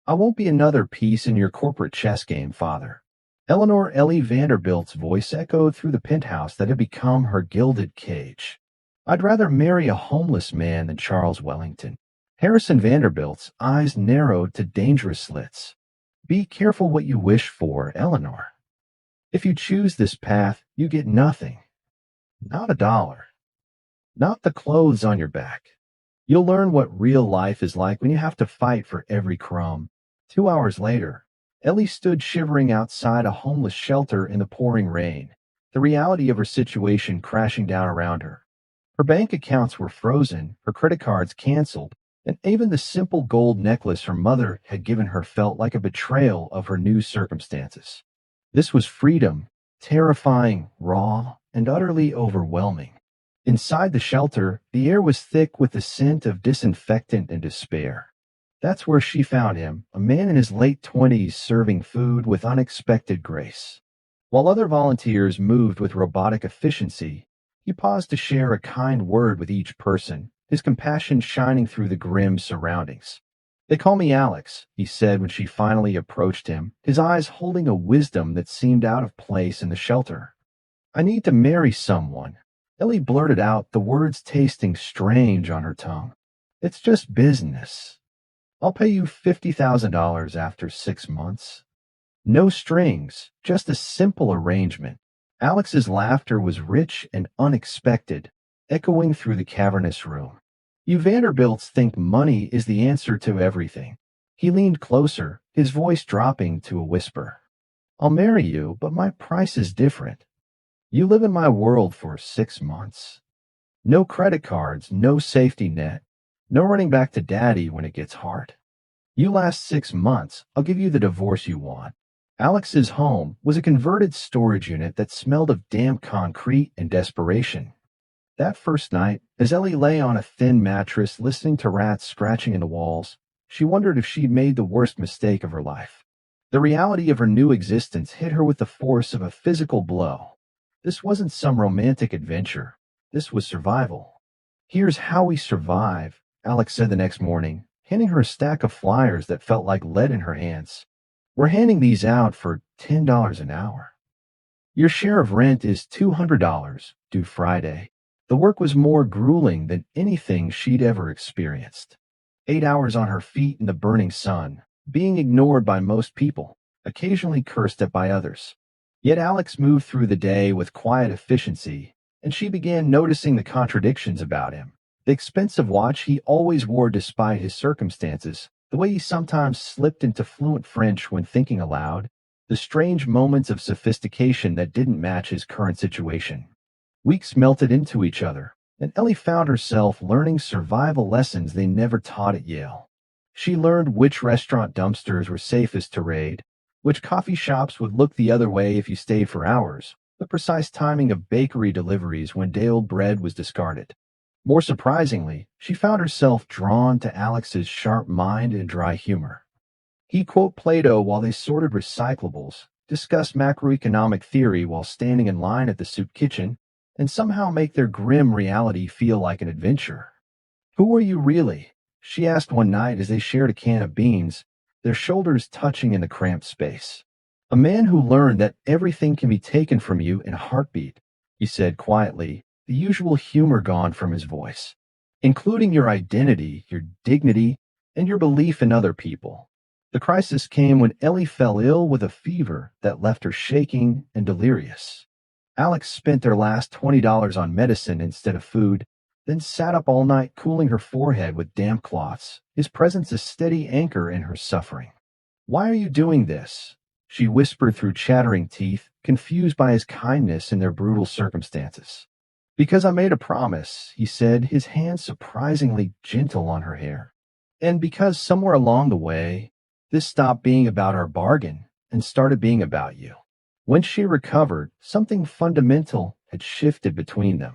I won't be another piece in your corporate chess game, Father. Eleanor Ellie Vanderbilt's voice echoed through the penthouse that had become her gilded cage. I'd rather marry a homeless man than Charles Wellington. Harrison Vanderbilt's eyes narrowed to dangerous slits. Be careful what you wish for, Eleanor. If you choose this path, you get nothing. Not a dollar. Not the clothes on your back. You'll learn what real life is like when you have to fight for every crumb. 2 hours later, Ellie stood shivering outside a homeless shelter in the pouring rain, the reality of her situation crashing down around her. Her bank accounts were frozen, her credit cards canceled, and even the simple gold necklace her mother had given her felt like a betrayal of her new circumstances. This was freedom, terrifying, raw, and utterly overwhelming. Inside the shelter, the air was thick with the scent of disinfectant and despair. That's where she found him, a man in his late 20s serving food with unexpected grace. While other volunteers moved with robotic efficiency, he paused to share a kind word with each person, his compassion shining through the grim surroundings. They call me Alex, he said when she finally approached him, his eyes holding a wisdom that seemed out of place in the shelter. I need to marry someone. Ellie blurted out, the words tasting strange on her tongue. It's just business. I'll pay you $50,000 after 6 months. No strings, just a simple arrangement. Alex's laughter was rich and unexpected, echoing through the cavernous room. You Vanderbilts think money is the answer to everything. He leaned closer, his voice dropping to a whisper. I'll marry you, but my price is different. You live in my world for 6 months. No credit cards, no safety net, no running back to daddy when it gets hard. You last 6 months, I'll give you the divorce you want. Alex's home was a converted storage unit that smelled of damp concrete and desperation. That first night, as Ellie lay on a thin mattress listening to rats scratching in the walls, she wondered if she'd made the worst mistake of her life. The reality of her new existence hit her with the force of a physical blow. This wasn't some romantic adventure. This was survival. Here's how we survive, Alex said the next morning, handing her a stack of flyers that felt like lead in her hands. We're handing these out for $10 an hour. Your share of rent is $200, due Friday. The work was more grueling than anything she'd ever experienced. 8 hours on her feet in the burning sun, being ignored by most people, occasionally cursed at by others. Yet Alex moved through the day with quiet efficiency, and she began noticing the contradictions about him. The expensive watch he always wore despite his circumstances, the way he sometimes slipped into fluent French when thinking aloud, the strange moments of sophistication that didn't match his current situation. Weeks melted into each other, and Ellie found herself learning survival lessons they never taught at Yale. She learned which restaurant dumpsters were safest to raid, which coffee shops would look the other way if you stayed for hours, the precise timing of bakery deliveries when day-old bread was discarded. More surprisingly, she found herself drawn to Alex's sharp mind and dry humor. He'd quote Plato while they sorted recyclables, discuss macroeconomic theory while standing in line at the soup kitchen, and somehow make their grim reality feel like an adventure. Who are you really? She asked one night as they shared a can of beans, their shoulders touching in the cramped space. A man who learned that everything can be taken from you in a heartbeat, he said quietly, the usual humor gone from his voice, including your identity, your dignity, and your belief in other people. The crisis came when Ellie fell ill with a fever that left her shaking and delirious. Alex spent their last $20 on medicine instead of food, then sat up all night cooling her forehead with damp cloths, his presence a steady anchor in her suffering. Why are you doing this? She whispered through chattering teeth, confused by his kindness in their brutal circumstances. Because I made a promise, he said, his hand surprisingly gentle on her hair. And because somewhere along the way, this stopped being about our bargain and started being about you. When she recovered, something fundamental had shifted between them.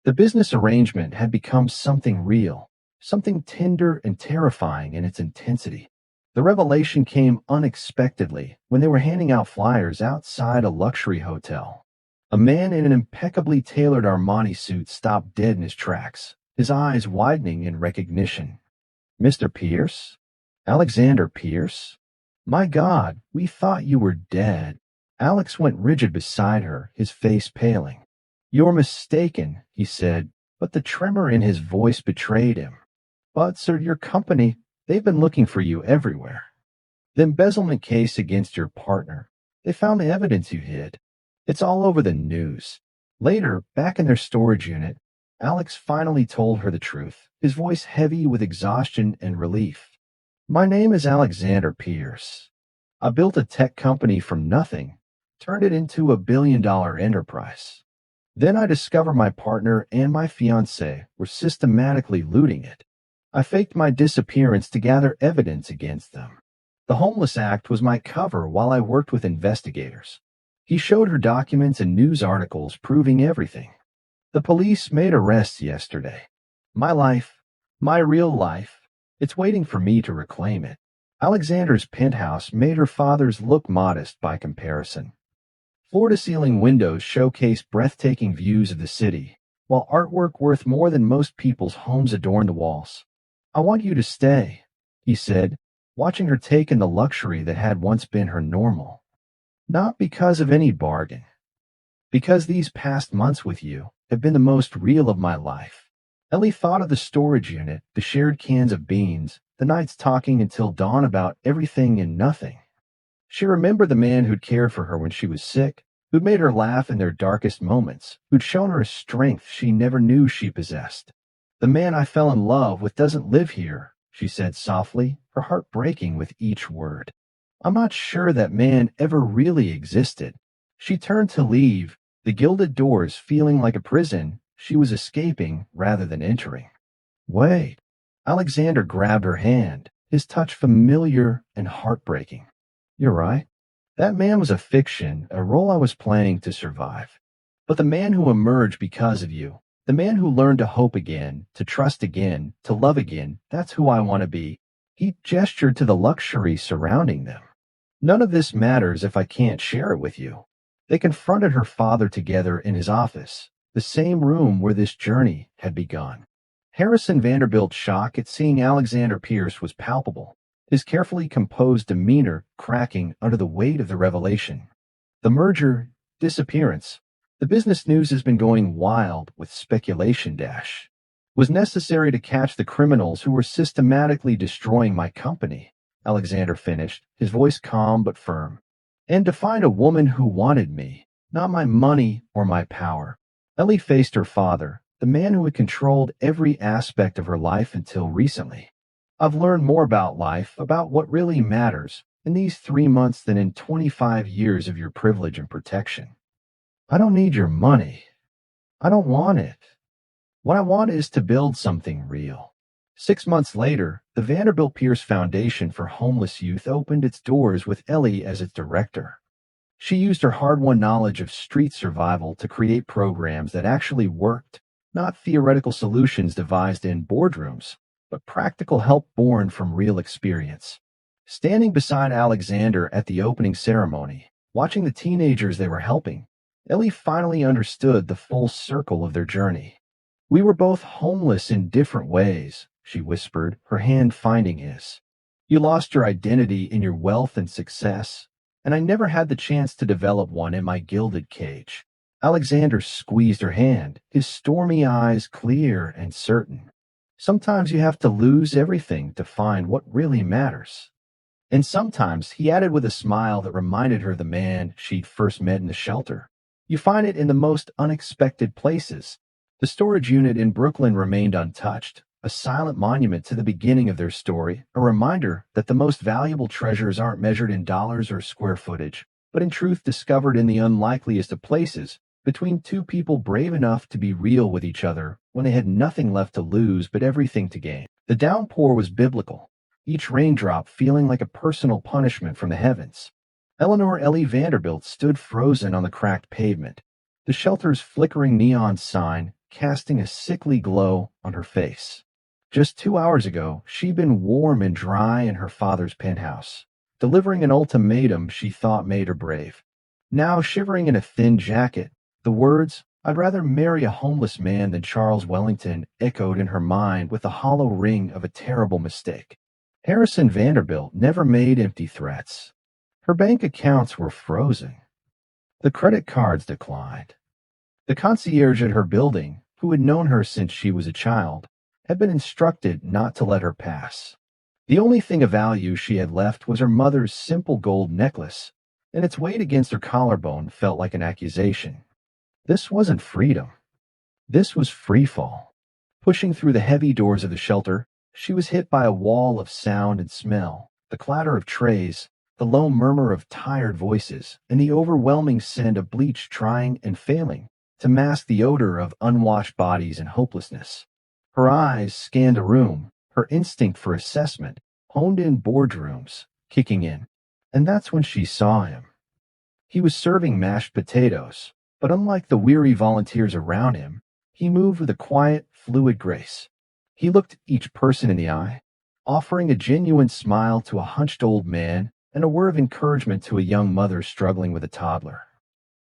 The business arrangement had become something real, something tender and terrifying in its intensity. The revelation came unexpectedly when they were handing out flyers outside a luxury hotel. A man in an impeccably tailored Armani suit stopped dead in his tracks, his eyes widening in recognition. Mr. Pierce? Alexander Pierce? My God, we thought you were dead. Alex went rigid beside her, his face paling. You're mistaken, he said, but the tremor in his voice betrayed him. But, sir, your company, they've been looking for you everywhere. The embezzlement case against your partner. They found the evidence you hid. It's all over the news. Later, back in their storage unit, Alex finally told her the truth, his voice heavy with exhaustion and relief. My name is Alexander Pierce. I built a tech company from nothing, turned it into a $1 billion enterprise. Then I discovered my partner and my fiancée were systematically looting it. I faked my disappearance to gather evidence against them. The Homeless Act was my cover while I worked with investigators. He showed her documents and news articles proving everything. The police made arrests yesterday. My life, my real life, it's waiting for me to reclaim it. Alexander's penthouse made her father's look modest by comparison. Floor-to-ceiling windows showcase breathtaking views of the city, while artwork worth more than most people's homes adorned the walls. I want you to stay, he said, watching her take in the luxury that had once been her normal. Not because of any bargain. Because these past months with you have been the most real of my life. Ellie thought of the storage unit, the shared cans of beans, the nights talking until dawn about everything and nothing. She remembered the man who'd cared for her when she was sick, who'd made her laugh in their darkest moments, who'd shown her a strength she never knew she possessed. The man I fell in love with doesn't live here, she said softly, her heart breaking with each word. I'm not sure that man ever really existed. She turned to leave, the gilded doors feeling like a prison she was escaping rather than entering. Wait. Alexander grabbed her hand, his touch familiar and heartbreaking. You're right. That man was a fiction, a role I was playing to survive. But the man who emerged because of you, the man who learned to hope again, to trust again, to love again, that's who I want to be. He gestured to the luxury surrounding them. None of this matters if I can't share it with you. They confronted her father together in his office, the same room where this journey had begun. Harrison Vanderbilt's shock at seeing Alexander Pierce was palpable, his carefully composed demeanor cracking under the weight of the revelation. The merger, disappearance, the business news has been going wild with speculation was necessary to catch the criminals who were systematically destroying my company, Alexander finished, his voice calm but firm. And to find a woman who wanted me, not my money or my power. Ellie faced her father, the man who had controlled every aspect of her life until recently. I've learned more about life, about what really matters, in these 3 months than in 25 years of your privilege and protection. I don't need your money. I don't want it. What I want is to build something real. 6 months later, the Vanderbilt Pierce Foundation for Homeless Youth opened its doors with Ellie as its director. She used her hard-won knowledge of street survival to create programs that actually worked, not theoretical solutions devised in boardrooms, but practical help born from real experience. Standing beside Alexander at the opening ceremony, watching the teenagers they were helping, Ellie finally understood the full circle of their journey. We were both homeless in different ways, she whispered, her hand finding his. You lost your identity in your wealth and success, and I never had the chance to develop one in my gilded cage. Alexander squeezed her hand, his stormy eyes clear and certain. Sometimes you have to lose everything to find what really matters. And sometimes, he added with a smile that reminded her of the man she'd first met in the shelter. You find it in the most unexpected places. The storage unit in Brooklyn remained untouched, a silent monument to the beginning of their story, a reminder that the most valuable treasures aren't measured in dollars or square footage, but in truth discovered in the unlikeliest of places, between two people brave enough to be real with each other when they had nothing left to lose but everything to gain. The downpour was biblical, each raindrop feeling like a personal punishment from the heavens. Eleanor Ellie Vanderbilt stood frozen on the cracked pavement, the shelter's flickering neon sign casting a sickly glow on her face. Just 2 hours ago, she'd been warm and dry in her father's penthouse, delivering an ultimatum she thought made her brave. Now, shivering in a thin jacket, the words, "I'd rather marry a homeless man than Charles Wellington," echoed in her mind with the hollow ring of a terrible mistake. Harrison Vanderbilt never made empty threats. Her bank accounts were frozen. The credit cards declined. The concierge at her building, who had known her since she was a child, had been instructed not to let her pass. The only thing of value she had left was her mother's simple gold necklace, and its weight against her collarbone felt like an accusation. This wasn't freedom. This was freefall. Pushing through the heavy doors of the shelter, she was hit by a wall of sound and smell, the clatter of trays, the low murmur of tired voices, and the overwhelming scent of bleach trying and failing to mask the odor of unwashed bodies and hopelessness. Her eyes scanned the room, her instinct for assessment honed in boardrooms, kicking in. And that's when she saw him. He was serving mashed potatoes, but unlike the weary volunteers around him, he moved with a quiet, fluid grace. He looked each person in the eye, offering a genuine smile to a hunched old man and a word of encouragement to a young mother struggling with a toddler.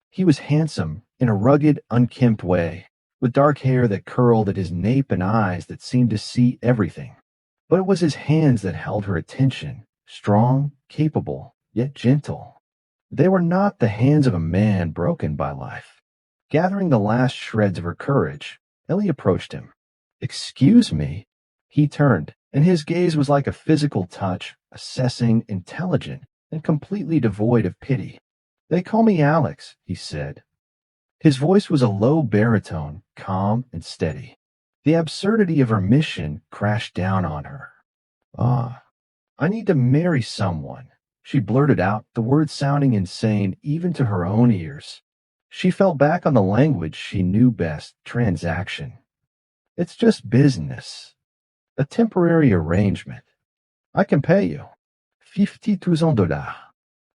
He was handsome in a rugged, unkempt way, with dark hair that curled at his nape and eyes that seemed to see everything. But it was his hands that held her attention, strong, capable, yet gentle. They were not the hands of a man broken by life. Gathering the last shreds of her courage, Ellie approached him. "Excuse me." He turned, and his gaze was like a physical touch, assessing, intelligent, and completely devoid of pity. "They call me Alex," he said. His voice was a low baritone, calm and steady. The absurdity of her mission crashed down on her. "Ah, I need to marry someone," she blurted out, the words sounding insane even to her own ears. She fell back on the language she knew best, transaction. "It's just business. A temporary arrangement. I can pay you. $50,000.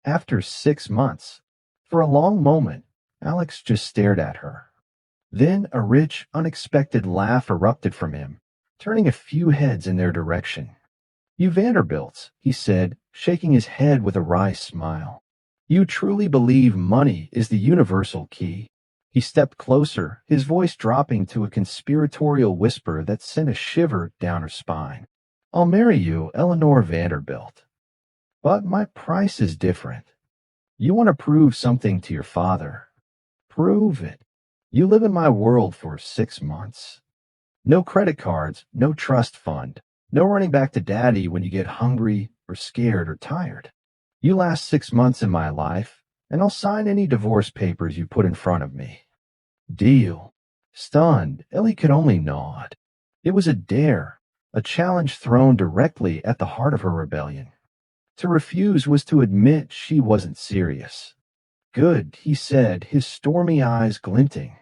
After 6 months." For a long moment, Alex just stared at her. Then a rich, unexpected laugh erupted from him, turning a few heads in their direction. "You Vanderbilts," he said, shaking his head with a wry smile. "You truly believe money is the universal key." He stepped closer, his voice dropping to a conspiratorial whisper that sent a shiver down her spine. "I'll marry you, Eleanor Vanderbilt. But my price is different. You want to prove something to your father. Prove it. You live in my world for 6 months. No credit cards, no trust fund, no running back to daddy when you get hungry or scared or tired. You last 6 months in my life, and I'll sign any divorce papers you put in front of me." "Deal." Stunned, Ellie could only nod. It was a dare, a challenge thrown directly at the heart of her rebellion. To refuse was to admit she wasn't serious. "Good," he said, his stormy eyes glinting.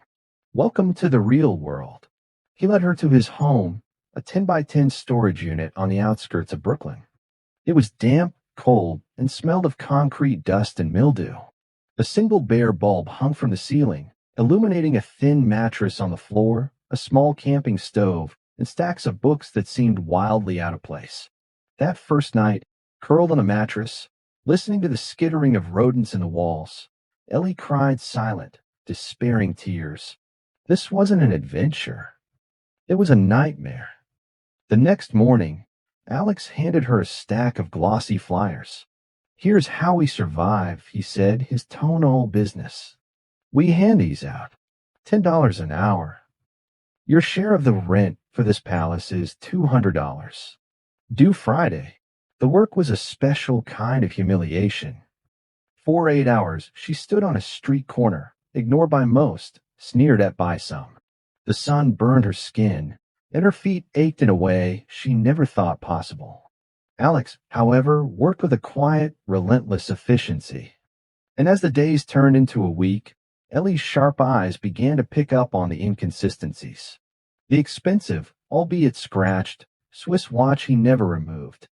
"Welcome to the real world." He led her to his home, a 10 by 10 storage unit on the outskirts of Brooklyn. It was damp, cold, and smelled of concrete dust and mildew. A single bare bulb hung from the ceiling, illuminating a thin mattress on the floor, a small camping stove, and stacks of books that seemed wildly out of place. That first night, curled on a mattress, listening to the skittering of rodents in the walls, Ellie cried silent, despairing tears. This wasn't an adventure. It was a nightmare. The next morning, Alex handed her a stack of glossy flyers. "Here's how we survive," he said, his tone all business. "We hand these out. $10 an hour. Your share of the rent for this palace is $200. Due Friday." The work was a special kind of humiliation. For 8 hours, she stood on a street corner, ignored by most, sneered at by some. The sun burned her skin, and her feet ached in a way she never thought possible. Alex, however, worked with a quiet, relentless efficiency. And as the days turned into a week, Ellie's sharp eyes began to pick up on the inconsistencies. The expensive, albeit scratched, Swiss watch he never removed.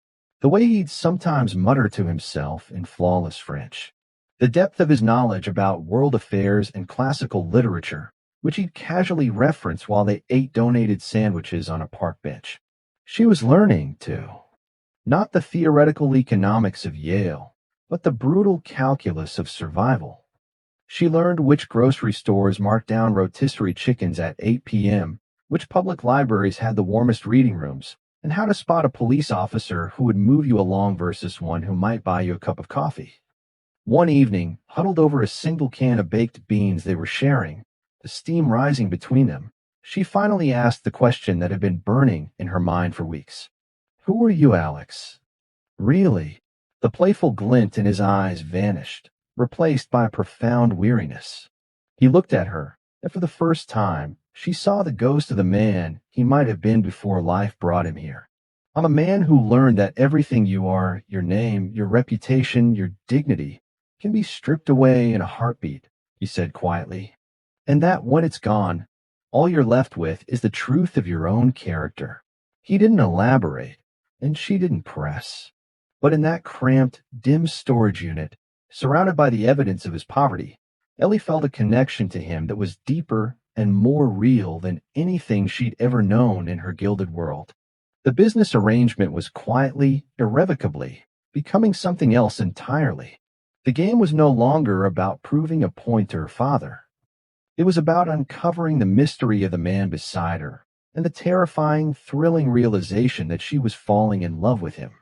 The way he'd sometimes mutter to himself in flawless French. The depth of his knowledge about world affairs and classical literature, which he'd casually reference while they ate donated sandwiches on a park bench. She was learning, too. Not the theoretical economics of Yale, but the brutal calculus of survival. She learned which grocery stores marked down rotisserie chickens at 8 p.m., which public libraries had the warmest reading rooms, and how to spot a police officer who would move you along versus one who might buy you a cup of coffee. One evening, huddled over a single can of baked beans they were sharing, the steam rising between them, she finally asked the question that had been burning in her mind for weeks. Who are you, Alex? Really? The playful glint in his eyes vanished, replaced by a profound weariness. He looked at her, and for the first time, she saw the ghost of the man he might have been before life brought him here. I'm a man who learned that everything you are, your name, your reputation, your dignity, can be stripped away in a heartbeat, he said quietly. And that when it's gone, all you're left with is the truth of your own character. He didn't elaborate, and she didn't press. But in that cramped, dim storage unit, surrounded by the evidence of his poverty, Ellie felt a connection to him that was deeper and more real than anything she'd ever known in her gilded world. The business arrangement was quietly, irrevocably, becoming something else entirely. The game was no longer about proving a point to her father. It was about uncovering the mystery of the man beside her and the terrifying, thrilling realization that she was falling in love with him.